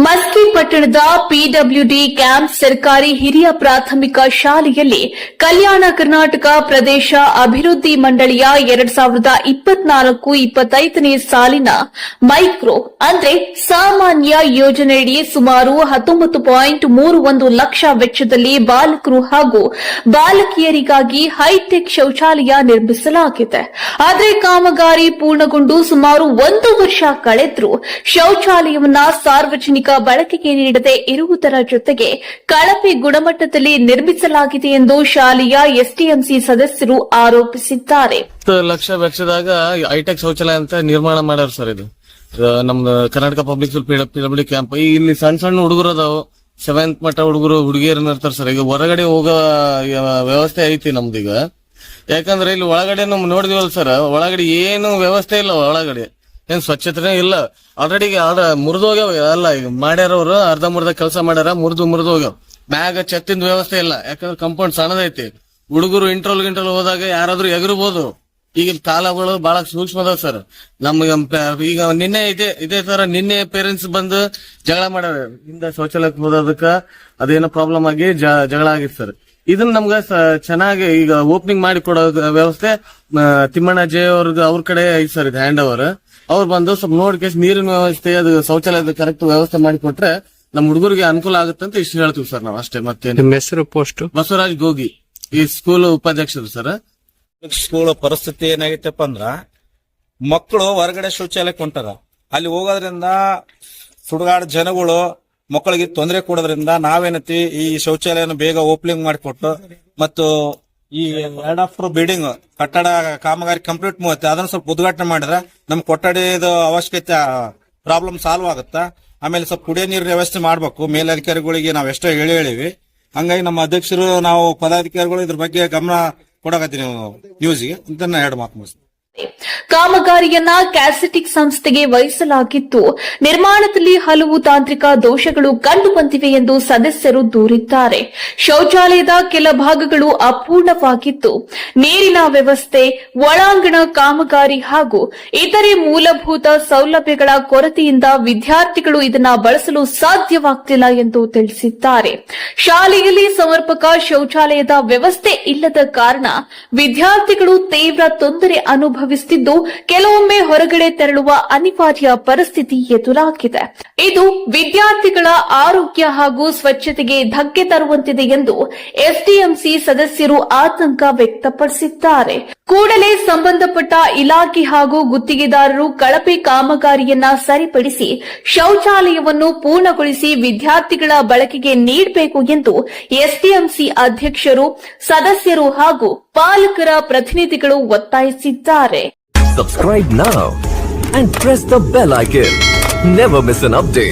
ಮಸ್ಕಿ ಪಟ್ಟಣದ PWD camp ಸರ್ಕಾರಿ ಹಿರಿಯ ಪ್ರಾಥಮಿಕ ಶಾಲೆಯಲ್ಲಿ ಕಲ್ಯಾಣ ಕರ್ನಾಟಕ ಪ್ರದೇಶ ಅಭಿವೃದ್ಧಿ ಮಂಡಳಿಯ 2024-25ನೇ ಸಾಲಿನ ಮೈಕ್ರೋ ಅಂದ್ರೆ ಸಾಮಾನ್ಯ ಯೋಜನೆಯಡಿ ಸುಮಾರು 19.31 ಲಕ್ಷ ವೆಚ್ಚದಲ್ಲಿ ಬಾಲಕರು ಹಾಗೂ ಬಾಲಕಿಯರಿಗಾಗಿ ಹೈಟೆಕ್ ಶೌಚಾಲಯ ನಿರ್ಮಿಸಲಾಗಿದೆ. ಆದರೆ ಕಾಮಗಾರಿ ಪೂರ್ಣಗೊಂಡು ಸುಮಾರು 1 ವರ್ಷ ಕಳೆದರೂ ಶೌಚಾಲಯವನ್ನ ಸಾರ್ವಜನಿಕ ಬಳಕೆಗೆ ನೀಡದೆ ಇರುವುದರ ಜೊತೆಗೆ ಕಳಪೆ ಗುಣಮಟ್ಟದಲ್ಲಿ ನಿರ್ಮಿಸಲಾಗಿದೆ ಎಂದು ಶಾಲೆಯ ಎಸ್ಟಿಎಂಸಿ ಸದಸ್ಯರು ಆರೋಪಿಸಿದ್ದಾರೆ. 10 ಲಕ್ಷ ವೆಚ್ಚದಾಗ ಹೈಟೆಕ್ ಶೌಚಾಲಯ ಅಂತ ನಿರ್ಮಾಣ ಮಾಡ್ಯಾರ ಸರ್. ಇದು ನಮ್ದು Karnataka public school PWD camp. ಇಲ್ಲಿ ಸಣ್ಣ ಸಣ್ಣ ಹುಡುಗರು ಅದಾವ, 7th ಮಟ್ಟ ಹುಡುಗಿಯರು ಇರ್ತಾರ ಸರ್. ಈಗ ಹೊರಗಡೆ ಹೋಗೋ ವ್ಯವಸ್ಥೆ ಐತಿ ನಮ್ದೀಗ. ಯಾಕಂದ್ರೆ ಇಲ್ಲಿ ಒಳಗಡೆ ನಮ್ ನೋಡಿದಿವಲ್ಲ ಸರ್, ಒಳಗಡೆ ಏನು ವ್ಯವಸ್ಥೆ ಇಲ್ಲ. ಒಳಗಡೆ ಏನ್ ಸ್ವಚ್ಛತೆ ಇಲ್ಲ. ಆಲ್ರೆಡಿ ಮುರಿದೋಗ್ಯಾವ ಅಲ್ಲ, ಈಗ ಮಾಡ್ಯಾರವ್ರು ಅರ್ಧ ಕೆಲಸ ಮಾಡ್ಯಾರ, ಮುರಿದು ಹೋಗ್ಯಾವ. ಮ್ಯಾಗ ಛತ್ತಿನ ವ್ಯವಸ್ಥೆ ಇಲ್ಲ. ಯಾಕಂದ್ರೆ ಕಾಂಪೌಂಡ್ ಸಣ್ಣದೈತಿ. ಹುಡುಗರು ಇಂಟರ್ವಲ್ ಹೋದಾಗ ಯಾರಾದ್ರೂ ಎಗರಬಹುದು. ಈಗ ಕಾಲಗಳು ಬಹಳ ಸೂಕ್ಷ್ಮ ಅದಾವ ಸರ್. ನಮ್ಗೆ ಈಗ ನಿನ್ನೆ ಇದೇ ತರ ನಿನ್ನೆ ಪೇರೆಂಟ್ಸ್ ಬಂದು ಜಗಳ ಮಾಡ್ಯಾರ. ಹಿಂದ ಶೌಚಾಲಯಕ್ಕೆ ಹೋದದಕ್ಕ ಅದೇನೋ ಪ್ರಾಬ್ಲಮ್ ಆಗಿ ಜಗಳ ಆಗಿತ್ತು ಸರ್. ಇದನ್ನ ನಮ್ಗ ಚೆನ್ನಾಗಿ ಈಗ ಓಪನಿಂಗ್ ಮಾಡಿ ಕೊಡೋ ವ್ಯವಸ್ಥೆ ತಿಮ್ಮಣ್ಣ ಜೆ ಅವ್ರ ಕಡೆ ಐತಿ ಸರ್. ಇದು ಹ್ಯಾಂಡ್ ಓವರ್. ಅವ್ರು ಬಂದು ಸ್ವಲ್ಪ ನೋಡ್ಕೇಸ್ ನೀರಿನ ವ್ಯವಸ್ಥೆ, ಅದು ಶೌಚಾಲಯದ ಕರೆಕ್ಟ್ ವ್ಯವಸ್ಥೆ ಮಾಡಿ ಕೊಟ್ರೆ ನಮ್ ಹುಡುಗರಿಗೆ ಅನುಕೂಲ ಆಗುತ್ತೆ ಅಂತ ಇಷ್ಟು ಹೇಳ್ತೀವಿ ಸರ್ ನಾವು. ಅಷ್ಟೇ. ಮತ್ತೆ ನಿಮ್ಮ ಹೆಸರು ಪೋಸ್ಟ್? ಬಸವರಾಜ್ ಗೋಗಿ, ಈ ಸ್ಕೂಲ್ ಉಪಾಧ್ಯಕ್ಷರು ಸರ್. ಸ್ಕೂಲ್ ಪರಿಸ್ಥಿತಿ ಏನಾಗೈತಪ್ಪ ಅಂದ್ರ ಮಕ್ಕಳು ಹೊರಗಡೆ ಶೌಚಾಲಯಕ್ಕೆ ಹೊಂಟಾರ. ಅಲ್ಲಿ ಹೋಗೋದ್ರಿಂದ ಸುಡುಗಾಡ ಜನಗಳು ಮಕ್ಕಳಿಗೆ ತೊಂದರೆ ಕೊಡೋದ್ರಿಂದ ನಾವೇನತಿ ಈ ಶೌಚಾಲಯನ ಬೇಗ ಓಪನಿಂಗ್ ಮಾಡಿಕೊಟ್ಟು ಮತ್ತು ಈ ಎರಡ್ ಆಫ್ಟರ್ ಬಿಲ್ಡಿಂಗ್ ಕಟ್ಟಡ ಕಾಮಗಾರಿ ಕಂಪ್ಲೀಟ್ ಮುಗುತ್ತೆ, ಅದನ್ನ ಸ್ವಲ್ಪ ಉದ್ಘಾಟನೆ ಮಾಡಿದ್ರೆ ನಮ್ ಕೊಠಡಿದ ಅವಶ್ಯಕತೆ ಪ್ರಾಬ್ಲಮ್ ಸಾಲ್ವ್ ಆಗುತ್ತಾ. ಆಮೇಲೆ ಸ್ವಲ್ಪ ಕುಡಿಯೋ ನೀರಿನ ವ್ಯವಸ್ಥೆ ಮಾಡ್ಬೇಕು. ಮೇಲಧಿಕಾರಿಗಳಿಗೆ ನಾವ್ ಎಷ್ಟೋ ಹೇಳಿವಿ. ಹಂಗಾಗಿ ನಮ್ಮ ಅಧ್ಯಕ್ಷರು ನಾವು ಪದಾಧಿಕಾರಿಗಳು ಇದ್ರ ಬಗ್ಗೆ ಗಮನ ಕೊಡಕತ್ತೀವಿ ನ್ಯೂಸ್ಗೆ ಅಂತ 2 ಮಾತು ಮುಗಿಸ್ತೀವಿ. ಕಾಮಗಾರಿಯನ್ನ ಕ್ಯಾಸಿಟಿಕ್ ಸಂಸ್ಥೆಗೆ ವಹಿಸಲಾಗಿದ್ದು ನಿರ್ಮಾಣದಲ್ಲಿ ಹಲವು ತಾಂತ್ರಿಕ ದೋಷಗಳು ಕಂಡುಬಂದಿವೆ ಎಂದು ಸದಸ್ಯರು ದೂರಿದ್ದಾರೆ. ಶೌಚಾಲಯದ ಕೆಲ ಭಾಗಗಳು ಅಪೂರ್ಣವಾಗಿದ್ದು ನೀರಿನ ವ್ಯವಸ್ಥೆ, ಒಳಾಂಗಣ ಕಾಮಗಾರಿ ಹಾಗೂ ಇತರೆ ಮೂಲಭೂತ ಸೌಲಭ್ಯಗಳ ಕೊರತೆಯಿಂದ ವಿದ್ಯಾರ್ಥಿಗಳು ಇದನ್ನು ಬಳಸಲು ಸಾಧ್ಯವಾಗ್ತಿಲ್ಲ ಎಂದು ತಿಳಿಸಿದ್ದಾರೆ. ಶಾಲೆಯಲ್ಲಿ ಸಮರ್ಪಕ ಶೌಚಾಲಯದ ವ್ಯವಸ್ಥೆ ಇಲ್ಲದ ಕಾರಣ ವಿದ್ಯಾರ್ಥಿಗಳು ತೀವ್ರ ತೊಂದರೆ ಅನುಭವಿಸುತ್ತಿದ್ದು ಕೆಲವೊಮ್ಮೆ ಹೊರಗಡೆ ತೆರಳುವ ಅನಿವಾರ್ಯ ಪರಿಸ್ಥಿತಿ ಎದುರಾಗಿದೆ. ಇದು ವಿದ್ಯಾರ್ಥಿಗಳ ಆರೋಗ್ಯ ಹಾಗೂ ಸ್ವಚ್ಛತೆಗೆ ಧಕ್ಕೆ ತರುವಂತಿದೆ ಎಂದು ಎಸ್ಡಿಎಂಸಿ ಸದಸ್ಯರು ಆತಂಕ ವ್ಯಕ್ತಪಡಿಸಿದ್ದಾರೆ. ಕೂಡಲೇ ಸಂಬಂಧಪಟ್ಟ ಇಲಾಖೆ ಹಾಗೂ ಗುತ್ತಿಗೆದಾರರು ಕಳಪೆ ಕಾಮಗಾರಿಯನ್ನ ಸರಿಪಡಿಸಿ ಶೌಚಾಲಯವನ್ನು ಪೂರ್ಣಗೊಳಿಸಿ ವಿದ್ಯಾರ್ಥಿಗಳ ಬಳಕೆಗೆ ನೀಡಬೇಕು ಎಂದು ಎಸ್ಡಿಎಂಸಿ ಅಧ್ಯಕ್ಷರು, ಸದಸ್ಯರು ಹಾಗೂ ಪಾಲಕರ ಪ್ರತಿನಿಧಿಗಳು ಒತ್ತಾಯಿಸಿದ್ದಾರೆ. Subscribe now and press the bell icon. Never miss an update.